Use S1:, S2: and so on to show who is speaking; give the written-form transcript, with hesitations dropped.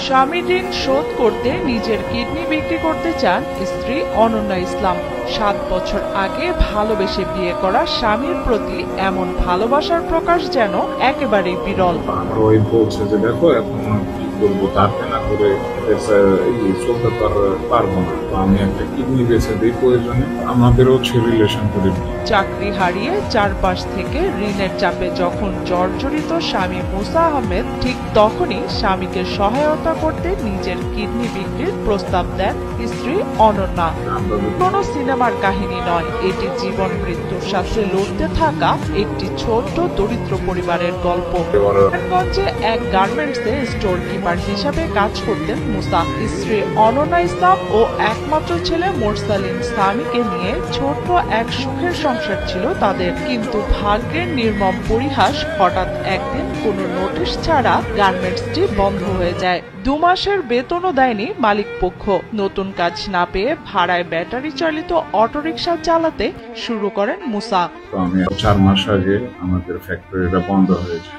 S1: স্বামী ঋণ শোধ করতে নিজের কিডনি বিক্রি করতে চান স্ত্রী অনন্যা ইসলাম। 7 বছর আগে ভালোবেসে বিয়ে করা স্বামীর প্রতি এমন ভালোবাসার প্রকাশ যেন একেবারেই বিরল।
S2: আমার ওই বলছে যে দেখো এখন কি করবো, তারপরে না করে চলতে পারবো না, তো আমি একটা কিডনি বেঁচে দিই প্রয়োজনে, আমাদেরও হচ্ছে রিলেশন করে দিই।
S1: চাকরি হারিয়ে চারপাশ থেকে ঋণের চাপে যখন জর্জরিত স্বামী মুসা আহমেদ, ঠিক তখনই স্বামীকে সহায়তা করতে নিজের কিডনি বিক্রির প্রস্তাব দেন স্ত্রী অনন্যা। কোনো সিনেমার কাহিনী নয়, এটি জীবন মৃত্যুর সাথে লড়তে থাকা একটি ছোট্ট দরিদ্র পরিবারের গল্প। নারায়ণগঞ্জে এক গার্মেন্টসে স্টোর কিপার হিসাবে কাজ করতেন মুসা। স্ত্রী অনন্যা ইসলাম ও একমাত্র ছেলে মোরসালিন সামিকে নিয়ে ছোট্ট এক সুখের সংসার ছিল তাদের। কিন্তু ভাগ্যের নির্মম পরিহাস, হঠাৎ একদিন কোনো নোটিশ ছাড়া গার্মেন্টসটি বন্ধ হয়ে যায়। 2 মাসের বেতনও দেয়নি মালিক পক্ষ। নতুন কাজ না পেয়ে ভাড়ায় ব্যাটারি চালিত অটোরিকশা চালাতে শুরু করেন মুসা।
S2: তো আমি 4 মাস আগে আমাদের ফ্যাক্টরিটা বন্ধ হয়েছে।